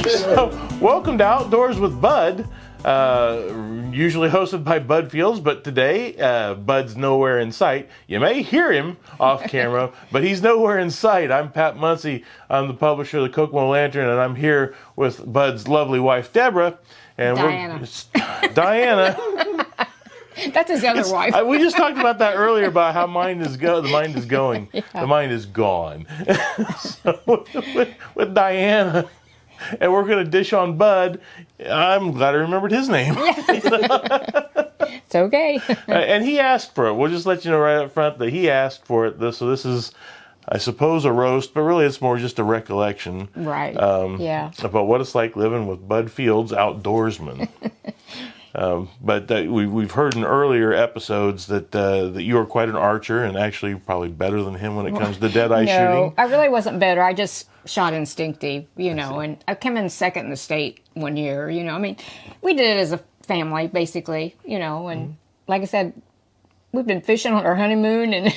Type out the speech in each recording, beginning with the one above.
So, welcome to Outdoors with Bud, usually hosted by Bud Fields, but today Bud's nowhere in sight. You may hear him off camera, but he's nowhere in sight. I'm Pat Munsey. I'm the publisher of the Kokomo Lantern, and I'm here with Bud's lovely wife, Deborah. And Diana. That's his other wife. We just talked about that earlier about how the mind is going. Yeah. The mind is gone. So with Diana, and we're going to dish on Bud. I'm glad I remembered his name. It's okay. And he asked for it. We'll just let you know right up front that he asked for it. So this is, I suppose, a roast, but really it's more just a recollection. Right. About what it's like living with Bud Fields, outdoorsman. But we've heard in earlier episodes that you are quite an archer, and actually probably better than him when it comes to deadeye shooting. No, I really wasn't better. I just shot instinctive, and I came in second in the state one year, I mean, we did it as a family, basically, and like I said, we've been fishing on our honeymoon, and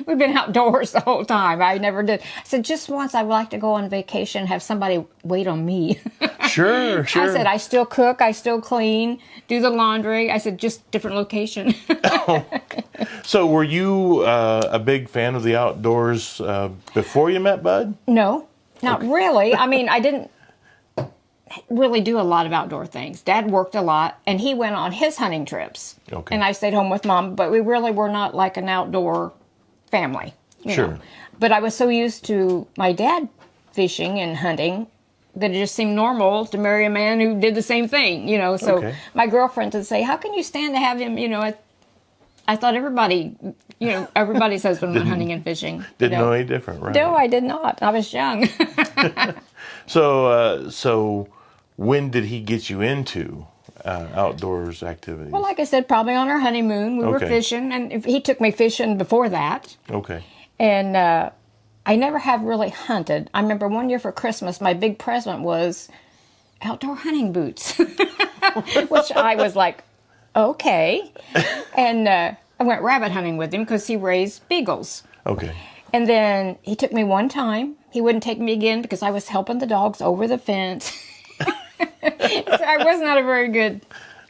we've been outdoors the whole time. I never did. I said, just once I would like to go on vacation and have somebody wait on me. Sure. I said, I still cook, I still clean, do the laundry. I said, just different location. So were you a big fan of the outdoors before you met Bud? No, not really. I mean, I didn't really do a lot of outdoor things. Dad worked a lot, and he went on his hunting trips. Okay. And I stayed home with Mom, but we really were not like an outdoor family. You know. But I was so used to my dad fishing and hunting that it just seemed normal to marry a man who did the same thing, So my girlfriend would say, how can you stand to have him, I thought everybody, everybody's husband went hunting and fishing. Didn't know any different, right? No, I did not. I was young. So when did he get you into outdoors activities? Well, like I said, probably on our honeymoon, we were fishing, and he took me fishing before that. Okay. And I never have really hunted. I remember one year for Christmas, my big present was outdoor hunting boots, which I was like, okay. And I went rabbit hunting with him because he raised beagles. Okay. And then he took me one time. He wouldn't take me again because I was helping the dogs over the fence. So I was not a very good...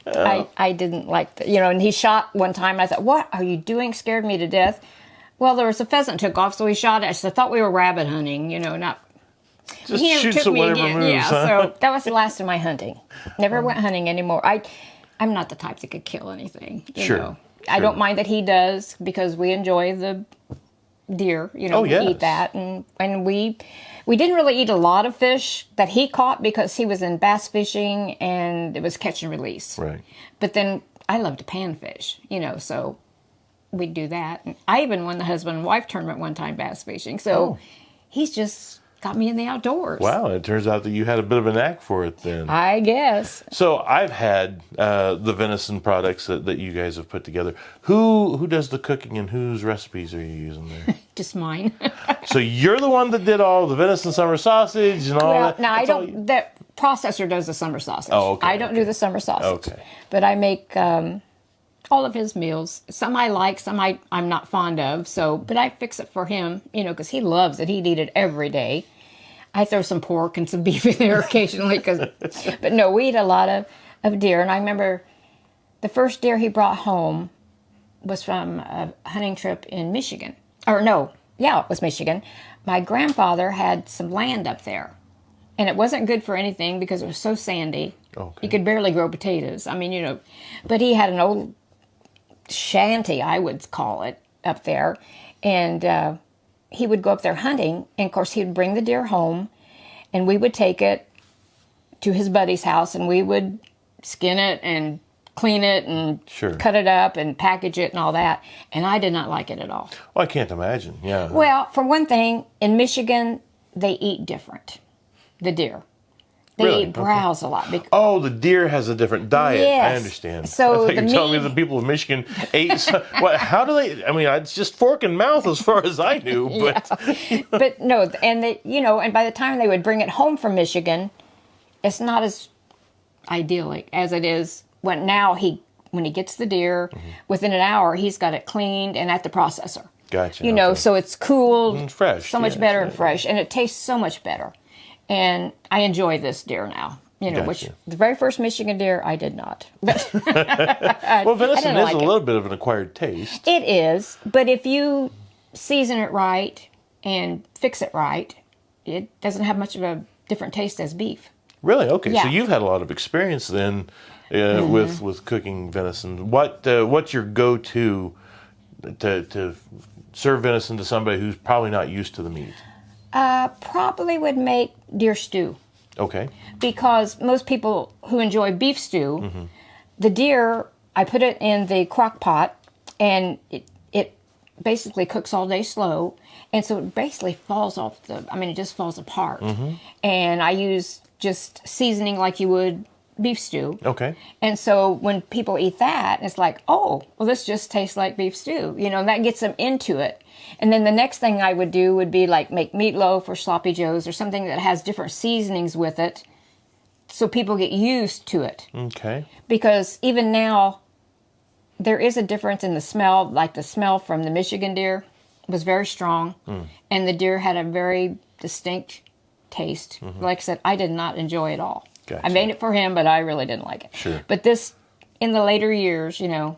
I didn't like the... and he shot one time, and I thought, what are you doing? Scared me to death. Well, there was a pheasant took off, so he shot it. I thought we were rabbit hunting, not... Just he never took me again. Moves, huh? So that was the last of my hunting. Never went hunting anymore. I'm not the type that could kill anything. Sure. I don't mind that he does, because we enjoy the deer, we eat that. And we didn't really eat a lot of fish that he caught because he was in bass fishing and it was catch and release. Right. But then I love to panfish, so we'd do that. And I even won the husband and wife tournament one time bass fishing. So he's just got me in the outdoors. Wow, it turns out that you had a bit of a knack for it then. I guess. So I've had the venison products that you guys have put together. Who does the cooking, and whose recipes are you using there? Just mine. So you're the one that did all the venison summer sausage and all that? No, I don't. The processor does the summer sausage. Oh, okay. I don't do the summer sausage. Okay. But I make all of his meals. Some I like, some I'm not fond of. But I fix it for him, because he loves it. He'd eat it every day. I throw some pork and some beef in there occasionally. But no, we eat a lot of deer. And I remember the first deer he brought home was from a hunting trip in Michigan. It was Michigan. My grandfather had some land up there. And it wasn't good for anything because it was so sandy. Okay. You could barely grow potatoes. I mean, but he had an old shanty, I would call it, up there. And he would go up there hunting. And, of course, he would bring the deer home. And we would take it to his buddy's house. And we would skin it and clean it and cut it up and package it and all that. And I did not like it at all. Well, I can't imagine, yeah. Well, for one thing, in Michigan, they eat different, the deer. They eat browse a lot. The deer has a different diet. Yes. I understand. So I thought you were telling me the people of Michigan ate... how do they... I mean, it's just fork and mouth as far as I knew, but... But no, and they, and by the time they would bring it home from Michigan, it's not as idyllic as it is when he gets the deer, within an hour, he's got it cleaned and at the processor. Gotcha. So it's cooled and fresh, so much better and fresh, and it tastes so much better. and I enjoy this deer now. You know, which Gotcha. the very first Michigan deer I did not. But Well, venison didn't is like a it. little bit of an acquired taste. It is, but if you season it right and fix it right, it doesn't have much of a different taste as beef. Really? Okay. So Yeah. you've had a lot of experience then with cooking venison. What's your go-to to serve venison to somebody who's probably not used to the meat? Probably would make deer stew. Okay. Because most people who enjoy beef stew, the deer, I put it in the crock pot, and it basically cooks all day slow, and so it basically falls off it just falls apart. And I use just seasoning like you would beef stew. Okay. And so when people eat that, it's like, oh, well, this just tastes like beef stew. You know, that gets them into it. And then the next thing I would do would be like make meatloaf or sloppy joes or something that has different seasonings with it so people get used to it. Okay. Because even now, there is a difference in the smell. Like the smell from the Michigan deer was very strong, and the deer had a very distinct taste. Like I said, I did not enjoy it all. Gotcha. I made it for him, but I really didn't like it. Sure. But this, in the later years, you know,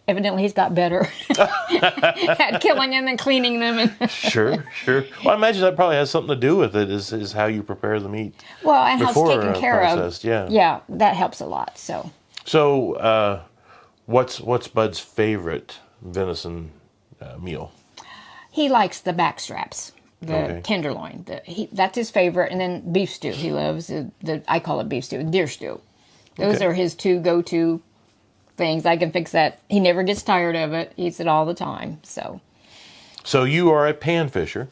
evidently he's got better at killing them and cleaning them. And Sure. Well, I imagine that probably has something to do with it. Is how you prepare the meat. well, and how it's Before, taken care processed, of. yeah. Yeah, that helps a lot. So, what's Bud's favorite venison meal? He likes the back straps, the Okay. tenderloin. That's his favorite, and then beef stew. He loves I call it beef stew, deer stew. Those Okay. are his two go-to things. I can fix that. He never gets tired of it. Eats it all the time. So you are a pan fisher.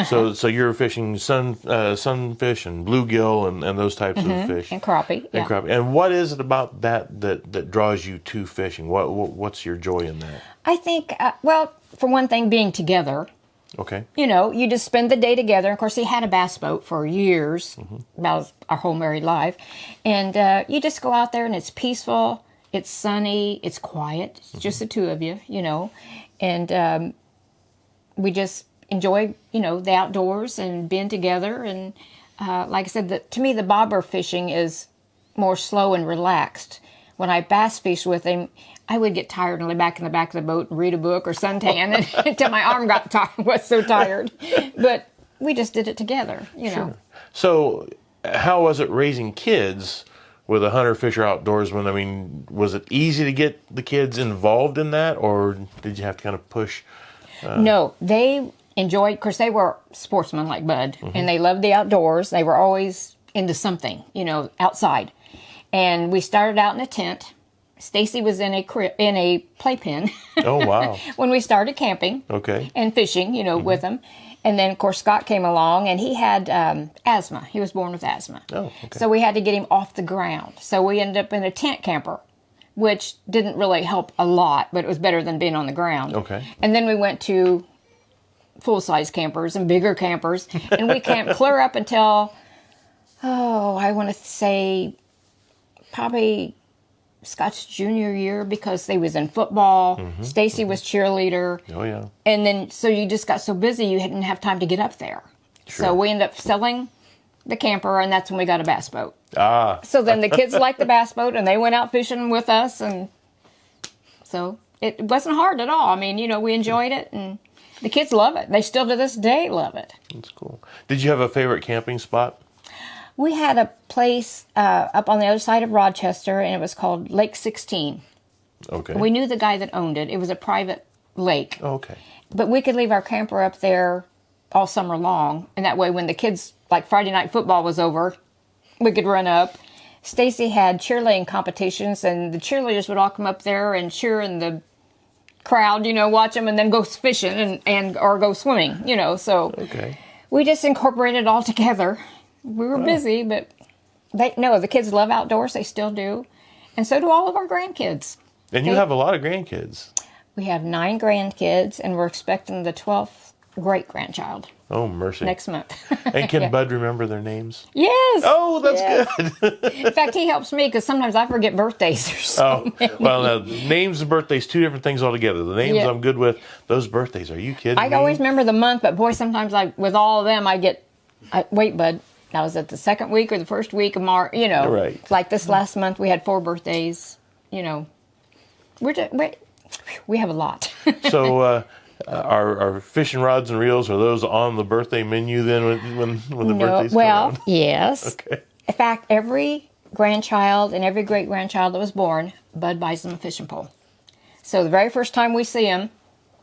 So you're fishing sunfish and bluegill and those types of fish. And crappie. And Yeah. crappie. And what is it about that draws you to fishing? What's your joy in that? I think, well, for one thing, being together. Okay. You know, you just spend the day together. Of course, he had a bass boat for years, about our whole married life. And you just go out there and it's peaceful, it's sunny, it's quiet. It's just the two of you, you know. And we just enjoy, you know, the outdoors and being together. And like I said, to me, the bobber fishing is more slow and relaxed. When I bass fish with him, I would get tired and lay back in the back of the boat and read a book or suntan until my arm was so tired. But we just did it together, you know. So how was it raising kids with a hunter fisher outdoorsman? I mean, was it easy to get the kids involved in that, or did you have to kind of push? No, they enjoyed, of course, they were sportsmen like Bud, and they loved the outdoors. They were always into something, you know, outside. And we started out in a tent. Stacy was in a playpen. Oh, wow. when we started camping. Okay. And fishing, you know, with them. And then, of course, Scott came along, and he had asthma. He was born with asthma. Oh, okay. So we had to get him off the ground. So we ended up in a tent camper, which didn't really help a lot, but it was better than being on the ground. Okay. And then we went to full-size campers and bigger campers, and we camped clear up until, I want to say probably Scott's junior year, because they was in football. Stacy was cheerleader. Oh, yeah. And then, so you just got so busy you didn't have time to get up there. Sure. So we ended up selling the camper, and that's when we got a bass boat. Ah. So then the kids liked the bass boat, and they went out fishing with us, and so it wasn't hard at all. I mean, you know, we enjoyed it, and the kids love it. They still to this day love it. That's cool. Did you have a favorite camping spot? We had a place up on the other side of Rochester, and it was called Lake 16. Okay. We knew the guy that owned it. It was a private lake. Oh, okay. But we could leave our camper up there all summer long, and that way when the kids, like Friday night football was over, we could run up. Stacy had cheerleading competitions, and the cheerleaders would all come up there and cheer in the crowd, you know, watch them, and then go fishing and or go swimming, you know. So Okay. we just incorporated it all together. We were busy, but the kids love outdoors. They still do. And so do all of our grandkids. And you have a lot of grandkids. We have 9 grandkids, and we're expecting the 12th great-grandchild Oh, mercy. next month. And can Yeah. Bud remember their names? Yes. Oh, that's Yes. good. In fact, he helps me because sometimes I forget birthdays or so. Oh, well, now, names and birthdays, two different things altogether. The names Yeah. I'm good with. Those birthdays, are you kidding I me? always remember the month, but boy, sometimes with all of them, wait, Bud. Now, was it the second week or the first week of March? Right. Like this last month, we had 4 birthdays. We have a lot. So, our fishing rods and reels, are those on the birthday menu then when the birthdays come around? Yes. Okay. In fact, every grandchild and every great-grandchild that was born, Bud buys them a fishing pole. So the very first time we see them,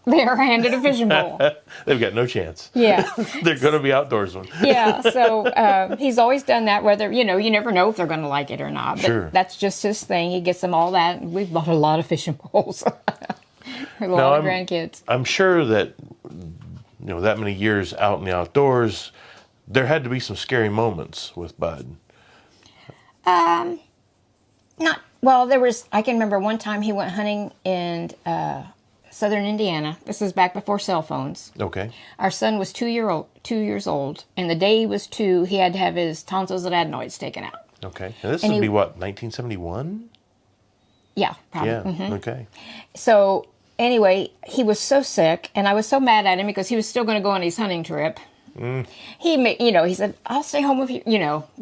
they are handed a fishing pole. They've got no chance. Yeah. They're going to be outdoorsmen. Yeah, so he's always done that, whether, you never know if they're going to like it or not. But Sure. that's just his thing. He gets them all that. We've bought a lot of fishing poles. A lot of grandkids. I'm sure that, that many years out in the outdoors, there had to be some scary moments with Bud. I can remember one time he went hunting in southern Indiana. This is back before cell phones. Okay. Our son was 2 years old, and the day he was 2, he had to have his tonsils and adenoids taken out. Okay. And this would be what, 1971? Yeah, probably. Yeah. Mhm. Okay. So anyway, he was so sick, and I was so mad at him because he was still going to go on his hunting trip. He said, "I'll stay home with you."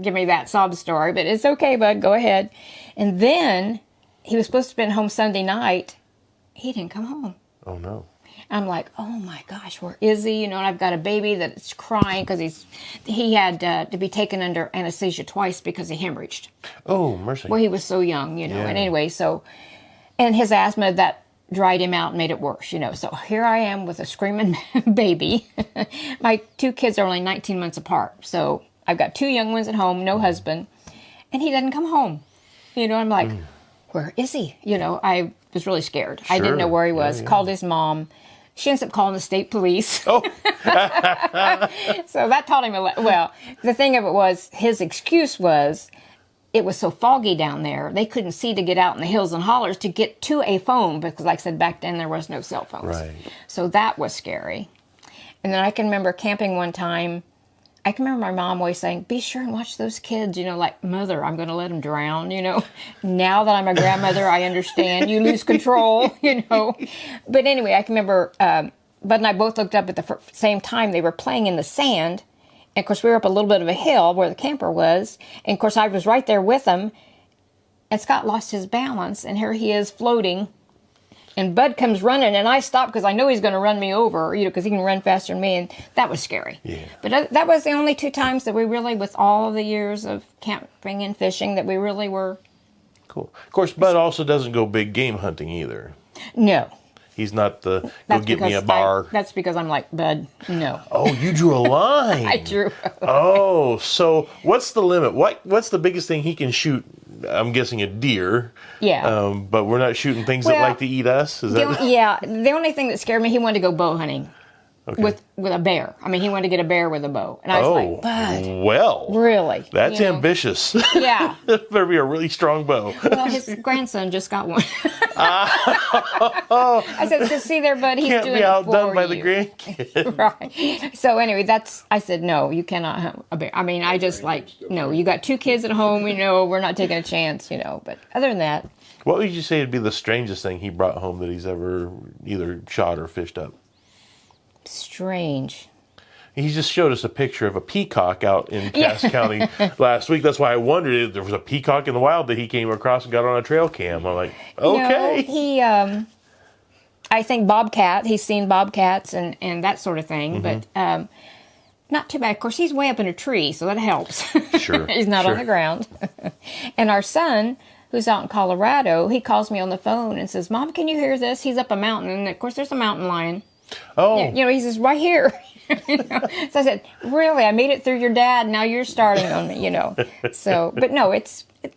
Give me that sob story, but it's okay, Bud. Go ahead. And then he was supposed to spend home Sunday night. He didn't come home. Oh no. I'm like, oh my gosh, where is he? And I've got a baby that's crying because he had to be taken under anesthesia twice because he hemorrhaged. Oh, mercy. Well, he was so young, Yeah. And anyway, and his asthma that dried him out and made it worse, So here I am with a screaming baby. My 2 kids are only 19 months apart, so I've got 2 young ones at home, no husband, and he doesn't come home. I'm like, where is he? I was really scared. I didn't know where he was. Yeah. Called his mom. She ends up calling the state police. Oh. So that taught him a lot. Well, the thing of it was, his excuse was, it was so foggy down there, they couldn't see to get out in the hills and hollers to get to a phone because, like I said, back then there was no cell phones. Right. So that was scary. And then I can remember camping one time. I can remember my mom always saying, be sure and watch those kids, like, Mother, I'm going to let them drown, Now that I'm a grandmother, I understand. You lose control, But anyway, I can remember Bud and I both looked up at the same time. They were playing in the sand. And, of course, we were up a little bit of a hill where the camper was. And, of course, I was right there with him. And Scott lost his balance. And here he is floating. And Bud comes running. And I stop because I know he's going to run me over, because he can run faster than me. And that was scary. Yeah. But that was the only 2 times that we really, with all of the years of camping and fishing, that we really were. Cool. Of course, Bud also doesn't go big game hunting either. No. He's not the go get me a bar. That's because I'm like, Bud, no. Oh, you drew a line. I drew. Oh, so what's the limit? What's the biggest thing he can shoot? I'm guessing a deer. Yeah. But we're not shooting things that like to eat us. Is that? Yeah. The only thing that scared me, he wanted to go bow hunting. Okay. With a bear. I mean, he wanted to get a bear with a bow. And I was like, Bud. Well. Really? That's ambitious. Yeah. That better be a really strong bow. Well, his grandson just got one. I said, see there, Bud, he's Can't doing be it outdone for by you. the grandkid. Right. So anyway, I said, no, you cannot hunt a bear. I mean, I just no, you got 2 kids at home, we're not taking a chance, But other than that. What would you say would be the strangest thing he brought home that he's ever either shot or fished up? Strange. He just showed us a picture of a peacock out in Cass County last week. That's why I wondered if there was a peacock in the wild that he came across and got on a trail cam. I'm like, okay. He, I think bobcat, he's seen bobcats and that sort of thing, but not too bad. Of course, he's way up in a tree, so that helps. Sure. He's not on the ground. And our son, who's out in Colorado, he calls me on the phone and says, Mom, can you hear this? He's up a mountain, and of course there's a mountain lion. Oh. He says, right here. So I said, really? I made it through your dad. Now you're starting on me, So, but no,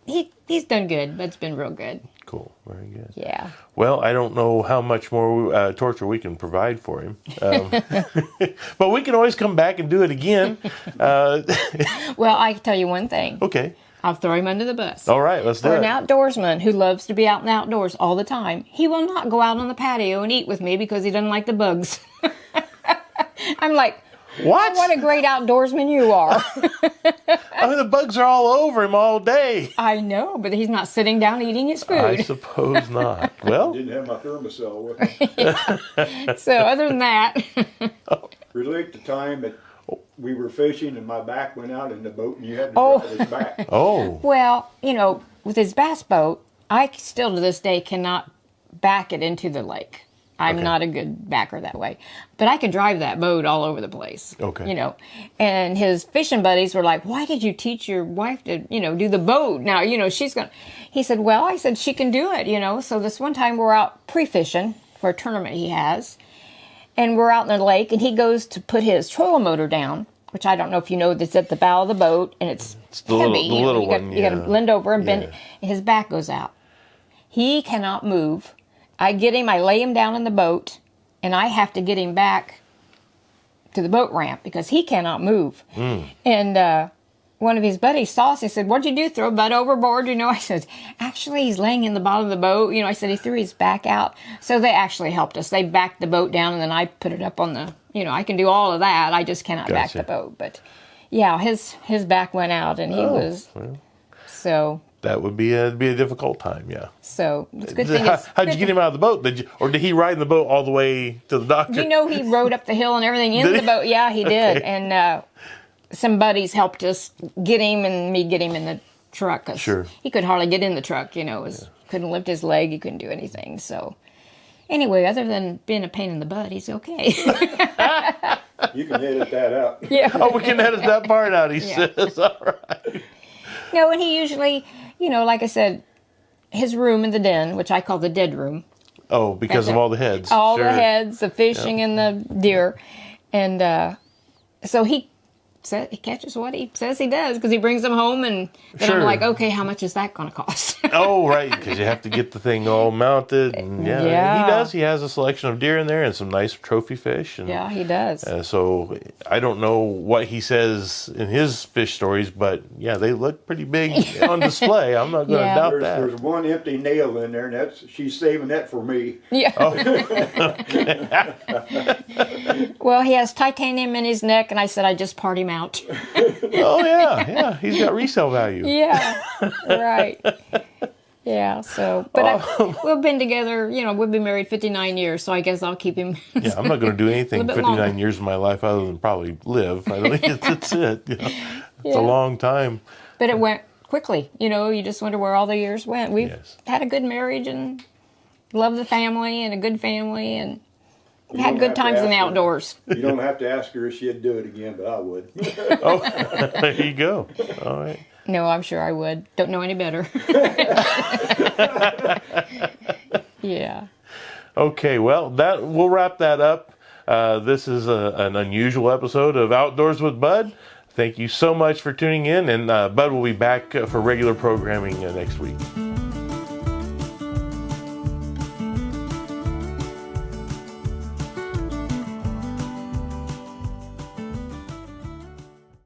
he's done good. Bud's been real good. Cool. Very good. Yeah. Well, I don't know how much more torture we can provide for him. But we can always come back and do it again. Well, I can tell you one thing. Okay. I'll throw him under the bus. All right, let's do For it. an outdoorsman who loves to be out in the outdoors all the time, he will not go out on the patio and eat with me because he doesn't like the bugs. I'm like, what? What a great outdoorsman you are. I mean, the bugs are all over him all day. I know, but he's not sitting down eating his food. I suppose not. Well, Didn't have my thermosol with me. So other than that, Relate the time that we were fishing and my back went out in the boat and you had to Oh. drive his back. Oh, Well, with his bass boat, I still to this day cannot back it into the lake. I'm Okay. not a good backer that way. But I could drive that boat all over the place. Okay. And his fishing buddies were like, why did you teach your wife to, do the boat? Now, she's going to... He said, well, I said, she can do it, So this one time we're out pre-fishing for a tournament he has. And we're out in the lake, and he goes to put his trolling motor down, which I don't know if you know, that's at the bow of the boat, and it's the heavy. little one, You got to lean over and bend Yeah. it, and his back goes out. He cannot move. I get him, I lay him down in the boat, and I have to get him back to the boat ramp because he cannot move. And one of his buddies saw us and said, what'd you do, throw Bud overboard? I said, actually, he's laying in the bottom of the boat. I said, he threw his back out. So they actually helped us. They backed the boat down, and then I put it up on the, I can do all of that. I just cannot back Gotcha. the boat. But yeah, his back went out, and he was, so... that would be a difficult time. Yeah. So it's a good thing. How'd you get him out of the boat? Or did he ride in the boat all the way to the doctor? He rode up the hill and everything in Did the he? boat. Yeah, he did. And some buddies helped us get him and me get him in the truck. 'Cause Sure. he could hardly get in the truck, couldn't lift his leg. He couldn't do anything. So anyway, other than being a pain in the butt, he's okay. You can edit that out. Yeah. Oh, we can edit that part out, he Yeah. says. All right. No, and he usually, like I said, his room in the den, which I call the dead room. Oh, because of all the heads. All Sure. the heads, the fishing and the deer. And so he catches what he says he does because he brings them home, and then Sure. I'm like, okay, how much is that going to cost? Oh, right, because you have to get the thing all mounted. And Yeah. He does. He has a selection of deer in there and some nice trophy fish. And, Yeah, he does. so I don't know what he says in his fish stories, but yeah, they look pretty big on display. I'm not going to Yeah. doubt There's, that. there's one empty nail in there, and she's saving that for me. Yeah. Oh. Well, he has titanium in his neck, and I said I just part him out. Oh, yeah. He's got resale value. Yeah, right. Yeah, so, but we've been together, we've been married 59 years, so I guess I'll keep him. Yeah, I'm not going to do anything A little bit 59 longer. years of my life other than probably live. I think that's it. It's Yeah. a long time. But it went quickly, you just wonder where all the years went. We've Yes. had a good marriage and love the family and a good family and You had don't good have to times in the ask her. outdoors. You don't have to ask her if she'd do it again, but I would. Oh, there you go. All right. No, I'm sure I would. Don't know any better. Yeah. Okay, well, we'll wrap that up. This is an unusual episode of Outdoors with Bud. Thank you so much for tuning in, and Bud will be back for regular programming next week.